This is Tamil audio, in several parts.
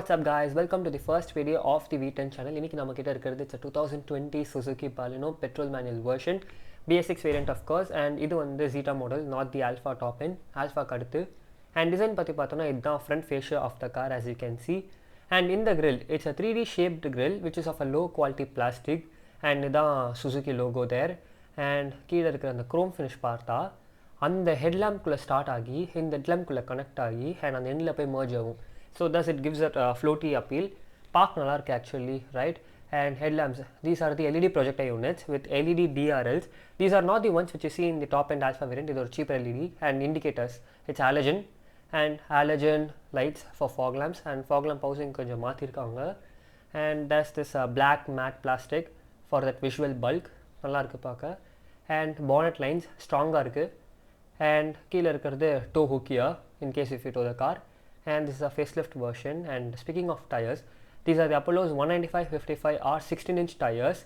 what's up guys, welcome to the first video of the V10 channel. இன்னைக்கு நம்ம கிட்ட இருக்கிறது it's a 2020 Suzuki Baleno petrol manual version, BS6 variant of course, and இது வந்து Zeta model, not the Alpha top end, Alpha அடுத்து. And design பத்தி பார்த்தோம்னா இதுதான் front fascia of the car as you can see. And in the grille, it's a 3D shaped grille which is of a low quality plastic, and இதான் Suzuki logo there. And கீழே இருக்கிற அந்த chrome finish பார்த்தா அந்த ஹெட்லாம்ப்குள்ளே ஸ்டார்ட் ஆகி இந்த ஹெட்லாம்ப்குள்ளே கனெக்ட் ஆகி அண்ட் அந்த எண்டில் போய் merge ஆகும். So thus it gives it a floaty appeal. Park நல்லா இருக்கு actually, right? And headlamps, these are the LED projector units with LED DRLs. These are not the ones which you see in the top end Alpha variant. These are cheaper LED. And indicators, it's halogen and halogen lights for fog lamps, and fog lamp housing கொஞ்சம் மாற்றிருக்காங்க. And there's this black matte plastic for that visual bulk, நல்லா இருக்கு பார்க்க. And bonnet lines ஸ்ட்ராங்காக இருக்குது. And கீழே இருக்கிறது tow hook here in case if you tow the car. And this is a facelift version. And speaking of tires, these are the Apollo's 195 55 R 16-inch tires.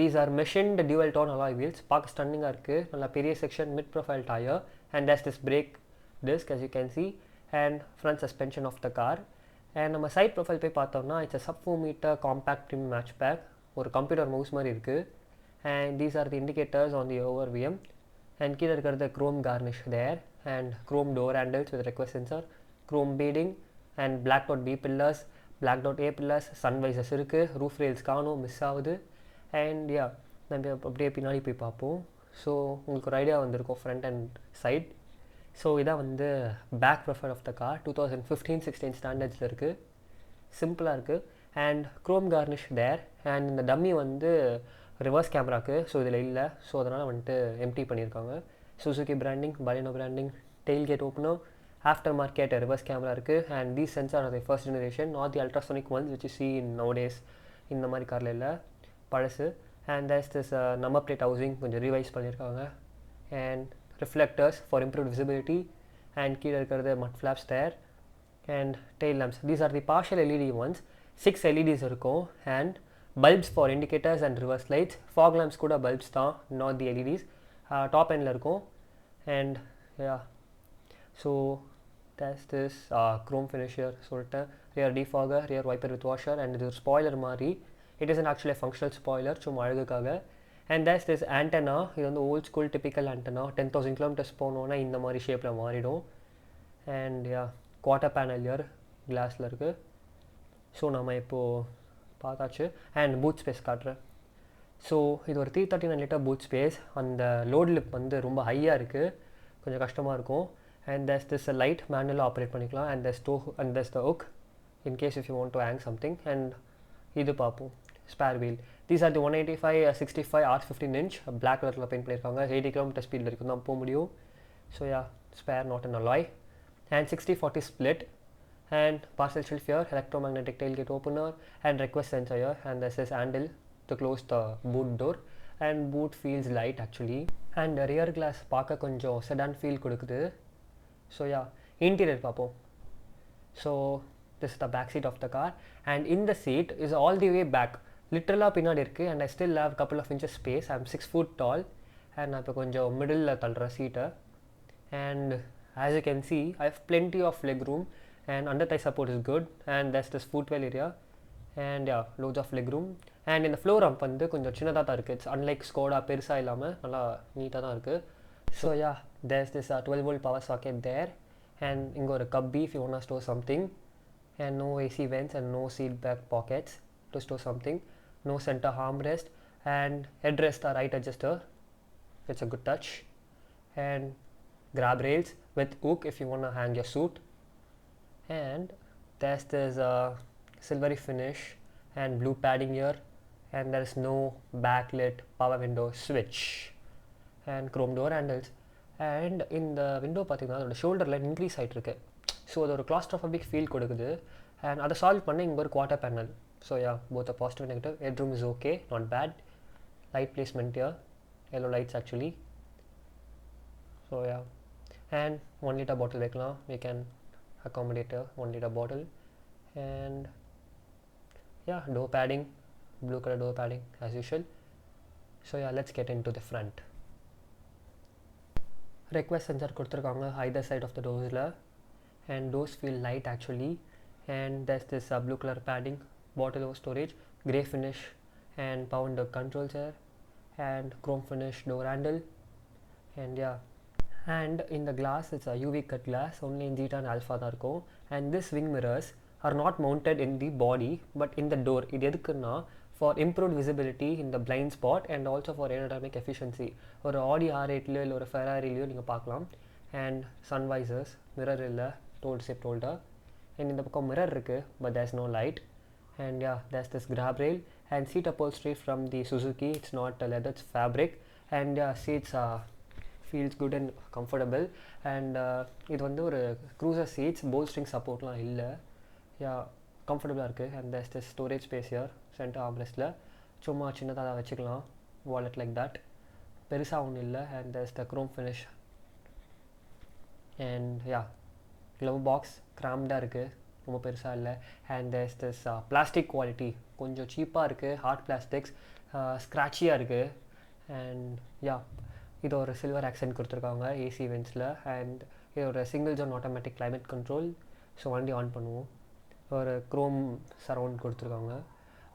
These are machined dual tone alloy wheels. பார்க்க ஸ்டன்னிங்காக இருக்குது, நல்லா பெரிய section mid profile tyre. And there's this brake disc as you can see, and front suspension of the car. And நம்ம சைட் ப்ரொஃபைல் போய் பார்த்தோம்னா it's a sub 4 meter compact trim match pack, ஒரு கம்ப்யூட்டர் மவுஸ் மாதிரி இருக்குது. And these are the indicators on the over VM. And கீழே இருக்கிறது chrome garnish there, and chrome door handles with request sensor, chrome beading, and black dot B pillars, black dot A pillars, sun visors இருக்குது, roof rails காணும், மிஸ் ஆகுது. அண்ட் யா நம்ம அப்படியே பின்னாடி போய் பார்ப்போம். ஸோ உங்களுக்கு ஒரு ஐடியா வந்திருக்கும் ஃப்ரண்ட் அண்ட் சைட். ஸோ இதான் வந்து back profile of the car 2015-16 ஸ்டாண்டர்ட்ஸில் இருக்குது, சிம்பிளாக இருக்குது. And chrome garnish there. And இந்த டம்மி வந்து ரிவர்ஸ் கேமராக்கு, ஸோ இதில் இல்லை, ஸோ அதனால் வந்துட்டு எம்டி பண்ணியிருக்காங்க. Suzuki branding, Baleno branding, tail gate opener, after market reverse camera இருக்குது. And these sensor are the first generation, not the ultrasonic ones which you see in nowadays. இந்த மாதிரி காரில் இல்லை, பழசு. And there's this number plate housing கொஞ்சம் ரிவைஸ் பண்ணியிருக்காங்க. And reflectors for improved visibility. And கீழே இருக்கிறது mud flaps there. And tail lamps, these are the partial LED ones, 6 LEDs இருக்கும். And bulbs for indicators and reverse lights. Fog lamps கூட பல்ப்ஸ் தான், நாட் தி LEDs. டாப் எண்டில் இருக்கும். And yeah so there's this chrome finish here, சொல்லிட்டு rear defogger, rear wiper with washer, and இது ஒரு ஸ்பாய்லர் மாதிரி. It isn't actually a functional spoiler, சும்மா அழகுக்காக. And there's this antenna, இது வந்து old school typical antenna, 10,000 kilometers போனோன்னா இந்த மாதிரி ஷேப்பில் மாறிடும். And yeah quarter panel year கிளாஸில் இருக்குது. ஸோ நம்ம இப்போது பார்த்தாச்சு. அண்ட் பூட் ஸ்பேஸ் காட்டுறேன். ஸோ இது ஒரு 339 liter பூட் ஸ்பேஸ். அந்த லோட் லிப் வந்து ரொம்ப ஹையாக இருக்குது, கொஞ்சம் கஷ்டமாக இருக்கும். And there's this light manual operate பண்ணிக்கலாம். And there's the hook in case if you want to hang something. And இது பார்ப்போம், spare wheel. These are the 185/65 R 15-inch black கலரில் பெயிண்ட் பண்ணியிருக்காங்க. 80 km ஸ்பீட் வரைக்கும் தான் போக முடியும். So yeah spare, not an alloy. And 60/40 split. And parcel shelf here, electromagnetic tailgate opener, and request sensor here. And there's this handle to close the boot door. And boot feels light actually. And rear glass பார்க்க கொஞ்சம் sedan feel கொடுக்குது. So yeah, interior பார்ப்போம். So this is the back seat of the car, and in the seat is all the way back, literally பின்னாடி இருக்குது. And I still have a couple of inches space. I'm 6 foot tall, and நான் இப்போ கொஞ்சம் மிடில் தள்ளுற சீட்டை. And as you can see, I have plenty of leg room, and under thigh support is good. And there's this footwell area, and yeah, loads of leg room. And இந்த floor ramp வந்து கொஞ்சம் சின்னதாக தான் இருக்குது. It's unlike Skoda, பெருசாக இல்லாமல் நல்லா நீட்டாக தான் இருக்குது. So yeah, there's this 12 volt power socket there, and ingo or cubby if you want to store something. And no AC vents and no seat back pockets to store something. No center armrest, and headrest are right adjuster, it's a good touch. And grab rails with hook if you want to hang your suit. And there's this silvery finish and blue padding here. And there is no backlit power window switch. And chrome door handles. And இந்த விண்டோ பார்த்தீங்கன்னா அதோட ஷோல்டர் லைன் இன்க்ரீஸ் ஆகிட்டு இருக்கு. ஸோ அது ஒரு கிளாஸ்ட்ரோஃபோபிக் ஃபீல் கொடுக்குது. அண்ட் அதை சால்வ் பண்ண இங்கே ஒரு quarter panel. So yeah both positive negative. Head room is okay, not bad. Light placement here, yellow lights actually. So yeah and 1 liter bottle வைக்கலாம். We can accommodate 1 liter bottle. And yeah door padding, blue colour door padding as usual. So yeah let's get into the front. request sensor கொடுத்துருக்காங்க either side of the doors. And doors feel light actually. and there's this blue color padding, bottle over storage, grey finish and power window controls here, and chrome finish door handle, and yeah. And in the glass, it's a UV cut glass, only in Zeta and Alpha தான் இருக்கும். And this wing mirrors are not mounted in the body but in the door. இது எதுக்குன்னா for improved visibility in the blind spot and also for aerodynamic efficiency. ஒரு ஆடி R8லயோ இல்லை ஒரு ஃபெராரிலையோ நீங்கள் பார்க்கலாம். And sun visors, mirror இல்லை, toll sip holder, and இந்த பக்கம் mirror இருக்குது but there's no light. And yeah, there's this grab rail and seat upholstery from the Suzuki. It's not leather, it's fabric. And yeah, seats feels good and comfortable. And இது வந்து ஒரு cruiser seats, bolstering supportலாம் இல்லை. Yeah, கம்ஃபர்டபுளாக இருக்குது. And there's this storage space here, center armrestல சும்மா சின்னதாக வச்சுக்கலாம், wallet like that, பெருசாக ஒன்றும் இல்லை. and there's the chrome finish. and yeah, glove box cramped-ஆக இருக்குது, ரொம்ப பெருசாக இல்லை. and there's this plastic quality, கொஞ்சம் சீப்பாக இருக்குது, hard plastics, ஸ்க்ராட்சியாக இருக்குது. and yeah, இது ஒரு சில்வர் ஆக்சென்ட் கொடுத்துருக்காங்க ஏசி வென்ட்ஸில். அண்ட் இது ஒரு single zone automatic climate control. So வண்டி ஆன் பண்ணுவோம், ஒரு க்ரோம் சரவுண்ட் கொடுத்துருக்காங்க.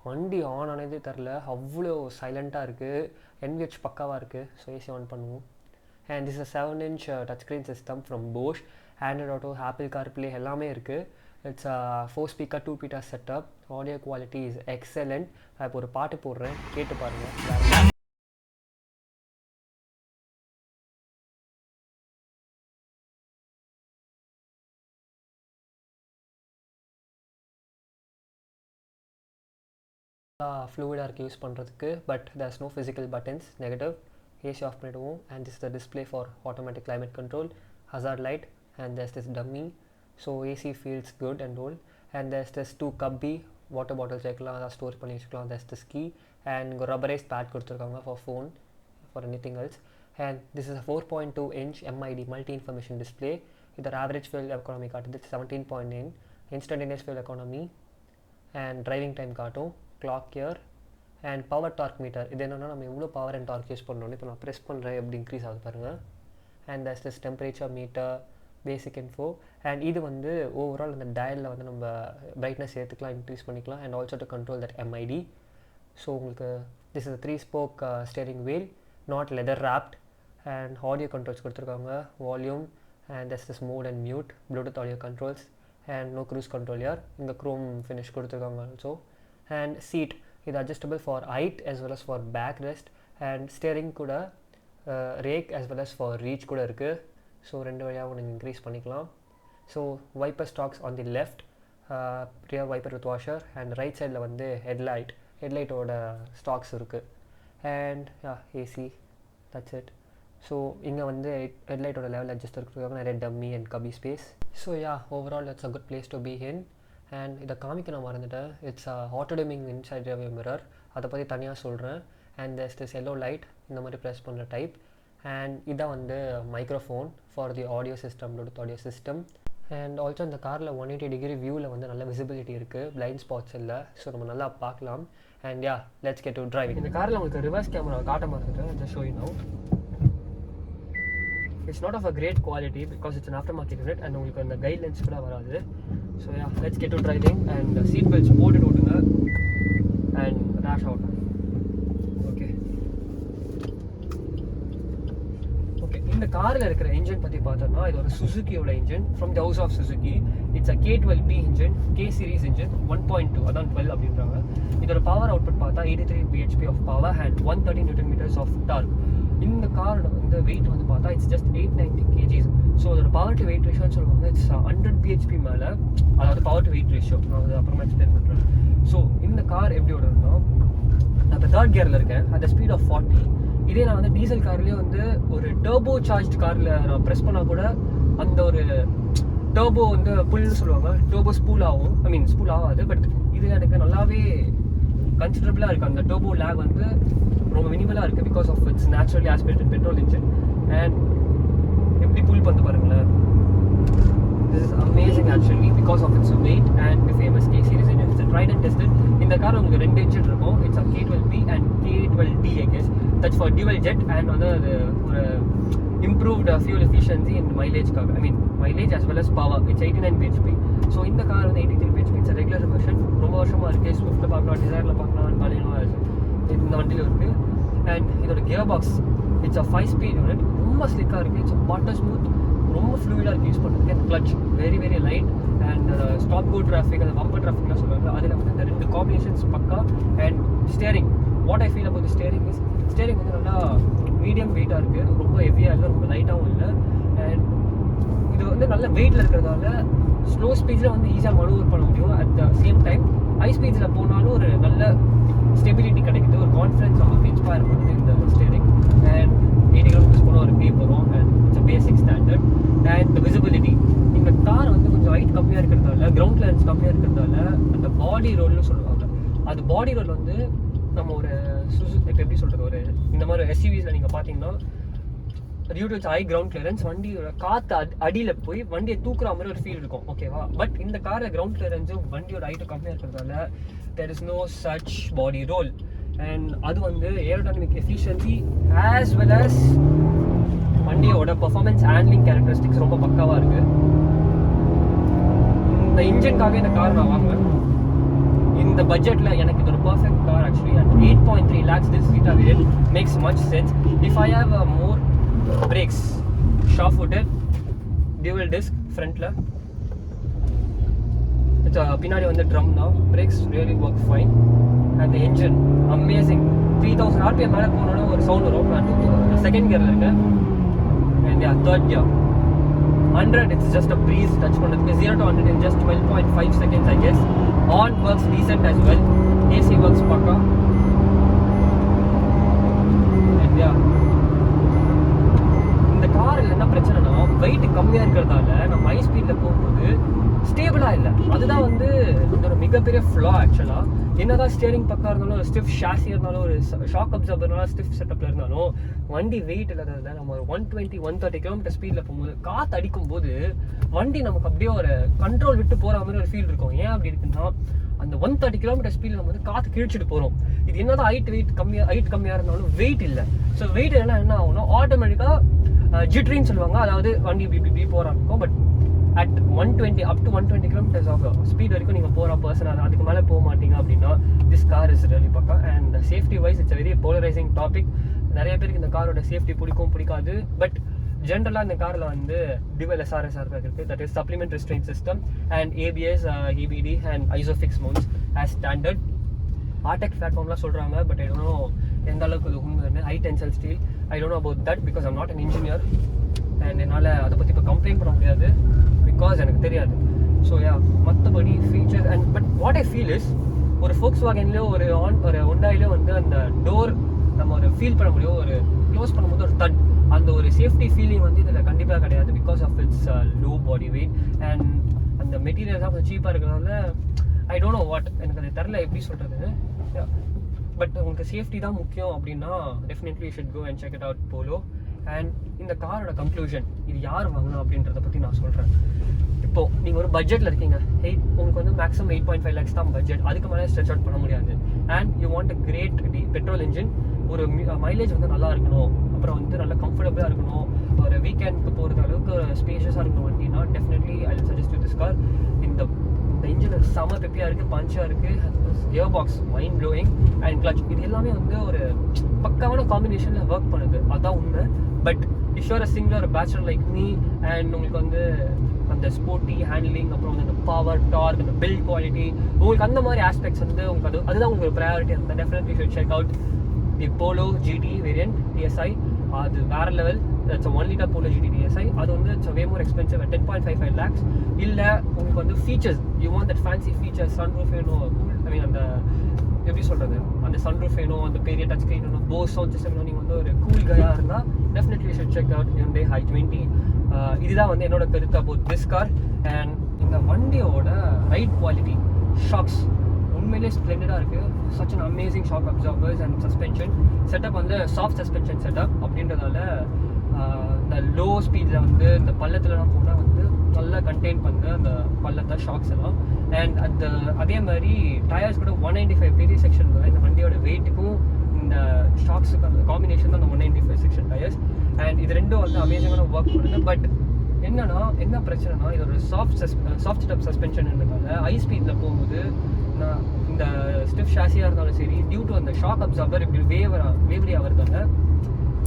வண்டி ஆன் ஆனதே தெரில, அவ்வளோ சைலண்ட்டாக இருக்குது, NVH பக்காவாக இருக்குது. ஸோ ஏசி ஆன் பண்ணுவோம். And this is 7-inch touch screen system from Bosch, Android auto, apple CarPlay எல்லாமே இருக்குது. It's 4 speaker 2 Peter setup. Audio quality is excellent. நான் இப்போ ஒரு பாட்டு போடுறேன், கேட்டு பாருங்கள். ஃப்ளூயிடாக இருக்குது யூஸ் பண்ணுறதுக்கு, but there's no physical buttons, negative. AC off பண்ணிவிடுவோம். And this the display for automatic climate control, hazard light, and there's this dummy. So AC feels good and all. And there's this 2 cubby, water bottles வைக்கலாம், அதான் ஸ்டோர் பண்ணி வச்சுக்கலாம். தேர்ஸ் திஸ் கீ அண்ட் இங்கே ரப்பரைஸ் பேட் கொடுத்துருக்காங்க for phone, for anything else. And this is 4.2-inch MID multi information display. இதோட ஆவரேஜ் ஃபியூல் எக்கானமி காட்டுது 17.9, instantaneous fuel economy, and driving time காட்டும், clock here, and power torque meter. இது என்னென்னா நம்ம எவ்வளோ பவர் அண்ட் டார்க் யூஸ் பண்ணணும், இப்போ நான் ப்ரெஸ் பண்ணுறேன் எப்படி இன்க்ரீஸ் ஆகுது பாருங்கள். And that's this temperature meter, basic info. And இது வந்து ஓவரால் அந்த டயலில் வந்து நம்ம பிரைட்னஸ் ஏற்றுக்கலாம், இன்க்ரீஸ் பண்ணிக்கலாம். And also to control that MID. So உங்களுக்கு this is 3-spoke steering wheel, not leather wrapped. And audio controls கொடுத்துருக்காங்க, volume, and that's this mode and mute, Bluetooth audio controls, and no cruise control here. இங்கே க்ரோம் ஃபினிஷ் கொடுத்துருக்காங்க ஆல்சோ. and seat இது adjustable for height as well as for back rest, and steering கூட rake as well as for reach கூட இருக்குது. ஸோ ரெண்டு வழியாகவும் நீங்கள் இன்க்ரீஸ் பண்ணிக்கலாம். So wiper stalks on the left, rear wiper with washer, and right சைடில் வந்து ஹெட்லைட்டோட ஸ்டாக்ஸ் இருக்குது. And AC, that's it. So இங்கே வந்து ஹெட்லைட்டோட லெவல் அட்ஜஸ்டர் கொடுத்துருக்காங்க, நிறைய dummy and cubby space. So overall it's a good place to be in. And இதை காமிக்க நான் மறந்துட்டேன், it's auto dimming inside rear mirror, அதை பற்றி தனியாக சொல்கிறேன். And there's this yellow light, இந்த மாதிரி ப்ரெஸ் பண்ணுற டைப். அண்ட் இதான் வந்து microphone for the audio system, Bluetooth audio system. And also இந்த காரில் 180 டிகிரி வியூவில் வந்து நல்ல விசிபிலிட்டி இருக்குது, பிளைண்ட் ஸ்பாட்ஸ் இல்லை, ஸோ நம்ம நல்லா பார்க்கலாம். And let's get to driving. இந்த காரில் உங்களுக்கு ரிவர்ஸ் கேமரா காட்ட மறந்துட்டேன், just show you now. It's not of a great quality because it's an aftermarket unit and உங்களுக்கு அந்த கைட்லைன்ஸ் கூட வராது. So let's get to driving. and seat belts போட்டுட்டு ஓட்டுங்க and rash out. ஓகே, இந்த காரில் இருக்கிற இன்ஜின் பற்றி பார்த்தோம்னா இது ஒரு சுசுக்கியோட engine, from the house of Suzuki. It's a K12B engine, K series engine, 1.2, அதான் 12 அப்படின்றாங்க. இதோட பவர் அவுட்புட் பார்த்தா 83 bhp of power and 130 Nm of torque. இந்த காரோட வந்து வெயிட் வந்து பார்த்தா இட்ஸ் ஜஸ்ட் 890 kgs. ஸோ அதோட பவர் டு வெயிட் ரேஷியோன்னு சொல்லுவாங்க, இட்ஸ் 100 bhp மேலே, அதாவது பவர் டு வெயிட் ரேஷியோ. நான் அது அப்புறமா எக்ஸ்பிளைன் பண்ணுறேன். ஸோ இந்த கார் எப்படி ஓடுறதுன்னா, நான் இப்போ 3rd கியரில் இருக்கேன், அந்த ஸ்பீட் ஆஃப் 40. இதே நான் வந்து டீசல் கார்லேயே வந்து ஒரு டர்போ சார்ஜ்டு காரில் நான் ப்ரெஸ் பண்ணால் கூட அந்த ஒரு டர்போ வந்து புல்னு சொல்லுவாங்க, டர்போ ஸ்பூல் ஆகும், ஸ்பூல் ஆகாது. பட் இது எனக்கு நல்லாவே கன்சிடரபிளாக இருக்குது. அந்த டர்போ லேக் வந்து ரொம்ப மினிமலாக இருக்குது because of its naturally aspirated petrol engine. And எப்படி புல் பண்ணி பாருங்களேன், this is amazing actually because of its weight and the famous K series engine. It's a tried and tested. இந்த கார் உங்களுக்கு 2 engine இருக்கும், it's a K12B and K12D I guess. That's for dual jet and வந்து அது ஒரு இம்ப்ரூவ்ட் ஃபியூல் எஃபிஷியன்சி அண்ட் மைலேஜ்க்காக. I mean mileage as well as power. It's 89 bhp. So இந்த கார் வந்து 83 bhp. It's regular version. ரொம்ப வருஷமாக இருக்குது. ஸ்விஃப்ட்டில் பார்க்கலாம், டிசைரில் பார்க்கலாம், பாலினோ இந்த வண்டியில் இருக்குது. அண்ட் இதோட gear box it's a 5-speed unit. ரொம்ப ஸ்லிக்காக இருக்குது. இட்ஸ் பட்டர் ஸ்மூத், ரொம்ப ஃப்ளூயிடாக இருக்குது யூஸ் பண்ணுறதுக்கு. And clutch very very light. And stop go traffic, அந்த பம்பர் டிராஃபிக்லாம் சொல்லுவாங்க, அதில் வந்து இந்த 2 காம்பினேஷன்ஸ் பக்கா. And steering, what I feel about the steering is, steering வந்து நல்லா மீடியம் வெயிட்டாக இருக்குது. ரொம்ப ஹெவியாக இல்லை, ரொம்ப லைட்டாகவும் இல்லை. அண்ட் இது வந்து நல்ல வெயிட்டில் இருக்கிறதால ஸ்லோ ஸ்பீட்ஸில் வந்து ஈஸியாக மனுவர் பண்ண முடியும். At the same time high ஸ்பீட்ஸில் போனாலும் ஒரு நல்ல ஸ்டெபிலிட்டி கிடைக்குது. ஒரு கான்ஃபிடன்ஸ் நமக்கு இன்ஸ்பயர் பண்ணுது இந்த ஸ்டேரிங். அண்ட் 80 km போனால் ஒரு பீப் வரும். And it's basic standard. And visibility, இந்த கார் வந்து கொஞ்சம் ஹைட் கம்மியாக இருக்கிறதால, கிரவுண்ட் கிளியரன்ஸ் கம்மியாக இருக்கிறதால அந்த பாடி ரோல்னு சொல்லுவாங்க, அது பாடி ரோல் வந்து நம்ம ஒரு இப்போ எப்படி சொல்கிறது, ஒரு இந்த மாதிரி எஸ்யூவிஸில் நீங்கள் பார்த்தீங்கன்னா due to high ground clearance வண்டியோட காற்று அடியில் போய் வண்டியை தூக்குற மாதிரி ஒரு ஃபீல் இருக்கும், ஓகேவா? பட் இந்த காரில் கிரவுண்ட் கிளியரன்ஸும் வண்டியோட ஹைட்டும் கம்மியாக இருக்கிறதால there is no such body roll. And அது வந்து aerodynamic efficiency as well as வண்டியோட பர்ஃபார்மன்ஸ் ஹேண்ட்லிங் கேரக்டரிஸ்டிக்ஸ் ரொம்ப பக்காவாக இருக்குது. இந்த இன்ஜின்காக இந்த கார் நான் வாங்குவேன். இந்த பட்ஜெட்டில் எனக்கு இது ஒரு perfect car actually. At 8.3 lakhs this Vita variant makes much sense. If I have more brakes, sharp footed, dual disc frontல, பின்னாடி வந்து ட்ரம் தான், brakes really work fine. And the engine amazing. 3000 rpm மேலே போனோட ஒரு சவுண்ட் வரும். நான் செகண்ட் கியரில் இருக்கேன். And yeah, third gear 100 it's just a breeze touch பண்ணதுக்கு. 0 to 100 in just 12.5 seconds I guess. On works decent as well. AC works பக்கா. And yeah, இந்த காரில் என்ன பிரச்சனைனா வெயிட் கம்மியாக இருக்கிறதால நம்ம ஹை ஸ்பீடில் போகும்போது ஸ்டேபிளாக இல்லை. அதுதான் வந்து ஒரு மிகப்பெரிய ஃப்ளா ஆக்சுவலாக. என்னதான் ஸ்டியரிங் பக்கா இருந்தாலும், ஒரு ஸ்டிஃப் ஷாசி இருந்தாலும், ஒரு ஷாக் அப்சர்வர்னால ஸ்டிஃப் செட்டப்பில் இருந்தாலும், வண்டி வெயிட் இல்லாததில் நம்ம ஒரு 120-130 km ஸ்பீடில் போகும்போது காற்று அடிக்கும் போது வண்டி நமக்கு அப்படியே ஒரு கண்ட்ரோல் விட்டு போகிற மாதிரி ஒரு ஃபீல் இருக்கும். ஏன் அப்படி இருக்குன்னா, அந்த 130 km ஸ்பீடில் நம்ம வந்து காற்று கிழிச்சிட்டு போகிறோம். இது என்னதான் ஹைட் கம்மியாக இருந்தாலும் வெயிட் இல்லை. ஸோ வெயிட் இல்லைன்னா என்ன ஆகும்னா ஆட்டோமேட்டிக்காக ஜிட்ரின்னு சொல்லுவாங்க, அதாவது வண்டி இப்படி போகிறாங்க. But at 120 up to 120 kilometers of speed வரைக்கும் நீங்கள் போகிற பர்சன், அதுக்கு மேலே போக மாட்டீங்க அப்படின்னா this car is really pakka. And safety wise it's very polarising topic. நிறைய பேருக்கு இந்த காரோட சேஃப்டி பிடிக்காது. பட் ஜென்ரலாக இந்த காரில் வந்து டியூவல் SRS இருக்குது, that is supplement restraint system and ABS, EBD and isofix mounts as standard. Heartect பிளாட்ஃபார்ம்லாம் சொல்கிறாங்க, பட் ஐ டோன்ட் நோ எந்த அளவுக்கு இது உண்மைன்னு. High tensile steel, I don't know about that because I'm not an engineer. And என்னால் அதை பற்றி இப்போ கம்ப்ளைண்ட் பண்ண முடியாது பிகாஸ் எனக்கு தெரியாது. ஸோ யா, மற்றபடி features and but what I feel is, ஒரு ஃபோக்ஸ் வாகன்லேயோ ஒரு ஹோண்டாயிலையோ வந்து அந்த டோர் நம்ம ஒரு ஃபீல் பண்ண முடியும், ஒரு க்ளோஸ் பண்ணும்போது ஒரு தட், அந்த ஒரு சேஃப்டி ஃபீலிங் வந்து இதில் கண்டிப்பாக கிடையாது because of its low body weight. And அந்த மெட்டீரியல் தான் கொஞ்சம் சீப்பாக இருக்கிறதால ஐ டோன்ட் நோ வாட், எனக்கு அது தெரில எப்படி சொல்கிறது. பட் உங்களுக்கு சேஃப்டி தான் முக்கியம் அப்படின்னா definitely you should go and check it out Polo. And இந்த காரோட கன்க்ளூஷன், இது யார் வாங்கணும் அப்படின்றத பற்றி நான் சொல்கிறேன். இப்போது நீங்கள் ஒரு பட்ஜெட்டில் இருக்கீங்க, உங்களுக்கு வந்து மேக்ஸிமம் 8.5 lakhs தான் பட்ஜெட், அதுக்கு மேலே ஸ்ட்ரெச் அவுட் பண்ண முடியாது. And you want a great petrol engine, ஒரு மைலேஜ் வந்து நல்லா இருக்கணும், அப்புறம் வந்து நல்லா கம்ஃபர்டபுளாக இருக்கணும், ஒரு வீக்கெண்டுக்கு போகிறது அளவுக்கு ஸ்பேஷியஸாக இருக்கணும் வண்டினா definitely I will suggest you this car. இந்த இன்ஜின் செம பெப்பியாக இருக்குது, பஞ்சாக இருக்குது, gear box mind blowing and clutch, இது எல்லாமே வந்து ஒரு பக்காவான காம்பினேஷனில் ஒர்க் பண்ணுது, அதுதான் உண்மை. But if you are a single ஒரு பேச்சுலர் லைக் மீ அண்ட் உங்களுக்கு வந்து அந்த ஸ்போர்ட்டி ஹேண்ட்லிங், அப்புறம் வந்து அந்த பவர் டார்க், அந்த பில்ட் குவாலிட்டி, உங்களுக்கு அந்த மாதிரி ஆஸ்பெக்ட்ஸ் வந்து உங்களுக்கு அதுதான் உங்களுக்கு ஒரு ப்ரையாரிட்டி இருந்தால் definitely should check out the polo GT variant TSI. அது வேறு level. It's 1 liter polo GT TSI. அது வந்து it's way more expensive at 10.55 lakhs. இல்லை உங்களுக்கு வந்து features, you want that fancy features, sunroof வேணும், ஐ மீன் அந்த எப்படி சொல்கிறது, அந்த சன்ரூஃப் வேணும், அந்த பெரிய டச் ஸ்க்ரீன் வேணும், போஸ் சவுண்ட் சிஸ்டம் வேணும், நீங்கள் வந்து ஒரு கூல் கையாக இருந்தால் definitely should check out Hyundai i20. இதுதான் வந்து என்னோட கருத்து அபவுட் திஸ் கார். அண்ட் இந்த வண்டியோட ரைட் குவாலிட்டி, ஷாக்ஸ் உண்மையிலே ஸ்ப்ளெண்டடாக இருக்குது. Such an amazing shock observers and suspension setup வந்து சாஃப்ட் சஸ்பென்ஷன் செட்டப் அப்படின்றதால இந்த லோ ஸ்பீடில் வந்து இந்த பள்ளத்துலலாம் போனால் வந்து நல்லா கண்டெயின் பண்ணுது அந்த பள்ளத்தை, ஷாக்ஸ் எல்லாம். அண்ட் அதே மாதிரி டயர்ஸ் கூட 195 பெரிய செக்ஷன் இந்த வண்டியோட வெயிட்டுக்கும் இந்த ஷாக்ஸுக்கும் அந்த காம்பினேஷன் தான் அந்த 195 செக்ஷன் டயர்ஸ். அண்ட் இது ரெண்டும் வந்து அமேசிங்கான ஒர்க் பண்ணுது. பட் என்ன பிரச்சனைனா இதோட சாஃப்ட் ஸ்டெப் சஸ்பென்ஷன்ன்றதால ஹை ஸ்பீடில் போகும்போது நான் இந்த ஸ்டிஃப் ஷாசியாக இருந்தாலும் சரி, டியூ டு அந்த ஷாக் அப்சார்பர் இப்படி வேவரி ஆகிறதால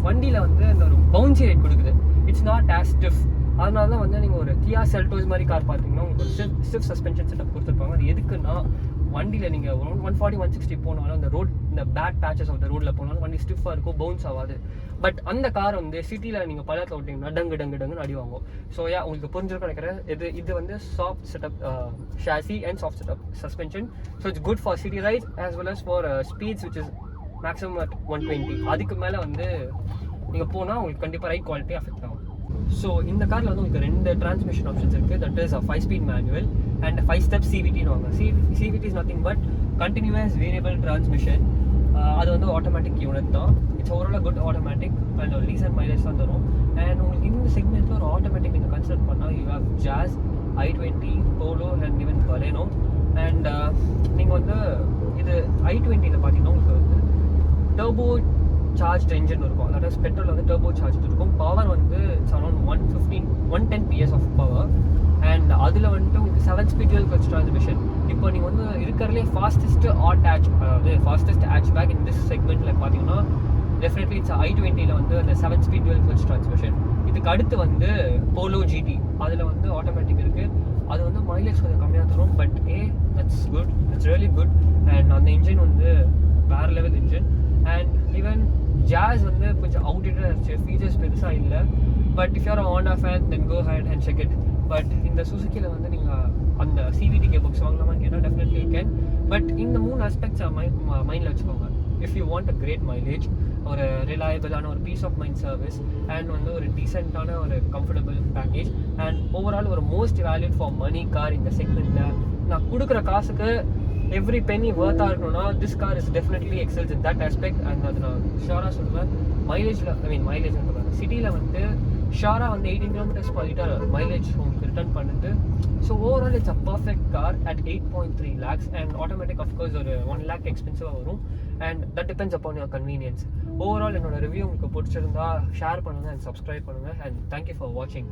வண்டியில் வந்து அந்த ஒரு பவுன்சி ரேட் கொடுக்குது. It's not as stiff. அதனால தான் வந்து நீங்கள் ஒரு கியா செல்டோஸ் மாதிரி கார் பார்த்தீங்கன்னா உங்களுக்கு ஒரு ஸ்டிஃப் சஸ்பென்ஷன் செட்டப் கொடுத்துருப்பாங்க. அது எதுக்குன்னா வண்டியில் நீங்கள் 140 160 போனாலும் அந்த ரோட் இந்த பேட் பேச்சஸ் ஆஃப் த ரோடில் போனாலும் வண்டி ஸ்டிஃபாக இருக்கும், பவுன்ஸ் ஆகாது. பட் அந்த கார் வந்து சிட்டியில் நீங்கள் பள்ளத்தில் விட்டிங்கன்னா டங்குன்னு அடி வாங்கும். ஸோ உங்களுக்கு புரிஞ்சிருக்கும் நினைக்கிறேன். இது வந்து soft setup chassis and soft setup suspension. So it's good for city rides as well as for speeds which is maximum at 120. அதுக்கு மேலே வந்து நீங்கள் போனால் உங்களுக்கு கண்டிப்பாக ரைட் குவாலிட்டி அஃபெக்ட் ஆகும். ஸோ இந்த காரில் வந்து உங்களுக்கு 2 டிரான்ஸ்மிஷன் ஆப்ஷன்ஸ் இருக்குது. That is 5-speed manual and 5-step CVT வாங்க. CVT is nothing but continuous variable transmission. அது வந்து ஆட்டோமேட்டிக் யூனிட் தான். It's overall good automatic and ஒரு ரீசன்ட் மைலேஜ் தான் தரும். அண்ட் உங்களுக்கு இந்த செக்மெண்ட்டில் ஒரு ஆட்டோமேட்டிக் நீங்கள் கன்சிடர் பண்ணால் you have Jazz, i20, Polo and even Baleno. And நீங்கள் வந்து இது i20யில் பார்த்தீங்கன்னா உங்களுக்கு வந்து டர்போ சார்ஜ் என்ஜின் இருக்கும். அதாவது பெட்ரோல் வந்து டர்போ சார்ஜ் இருக்கும். பவர் வந்து it's around 110 PS of power. And அதில் வந்துட்டு உங்களுக்கு 7-speed dual clutch transmission. இப்போ நீங்கள் வந்து இருக்கிறதுலே ஃபாஸ்டஸ்ட் அதாவது ஃபாஸ்டஸ்ட் ஹேட்ச்பேக் இன் திஸ் செக்மெண்ட்டில் பார்த்தீங்கன்னா டெஃபினெட்லி இட்ஸ் i20யில் வந்து அந்த 7-speed dual clutch transmission. இதுக்கு அடுத்து வந்து போலோ GT, அதில் வந்து ஆட்டோமேட்டிக் இருக்குது. அது வந்து மைலேஜ் கொஞ்சம் கம்மியாக தரும். But that's good, it's really good. And அந்த இன்ஜின் வந்து வேறு level engine. And even Jazz வந்து கொஞ்சம் அவுடேட்டடாக இருந்துச்சு, ஃபீச்சர்ஸ் பெருசாக இல்லை. But if you're Honda fan then go ahead and check it. But இந்த சுசுக்கியில் வந்து நீங்கள் அந்த CVT கேபாக்ஸ் வாங்கலாமான்னு கேட்டால் டெஃபினெட்லி யூ கேன். பட் இந்த 3 ஆஸ்பெக்ட்ஸை மைண்டில் வச்சுக்கோங்க. If you want a great mileage, ஒரு ரிலையபிளான ஒரு peace of mind service, and வந்து ஒரு டீசெண்டான ஒரு கம்ஃபர்டபுள் பேக்கேஜ், அண்ட் ஓவரால் ஒரு most valued for money car இந்த செக்மெண்ட்டில் நான் கொடுக்குற காசுக்கு எவ்ரி பெனி வர்த்தாக இருக்கணும்னா this car is definitely excels in that aspect. And அது நான் ஷோராக சொல்லுவேன். மைலேஜ் சிட்டியில் வந்து ஷோராக வந்து 18 km/l மைலேஜ் உங்களுக்கு ரிட்டர்ன் பண்ணுது. So overall it's a perfect car at 8.3 lakhs. And automatic of course ஒரு 1 lakh எக்ஸ்பென்சிவாக வரும். And that depends upon your convenience. Overall என்னோட ரிவ்யூ உங்களுக்கு பிடிச்சிருந்தா ஷேர் பண்ணுங்கள் அண்ட் சப்ஸ்கிரைப் பண்ணுங்கள். அண்ட் தேங்க்யூ ஃபார் வாட்சிங்.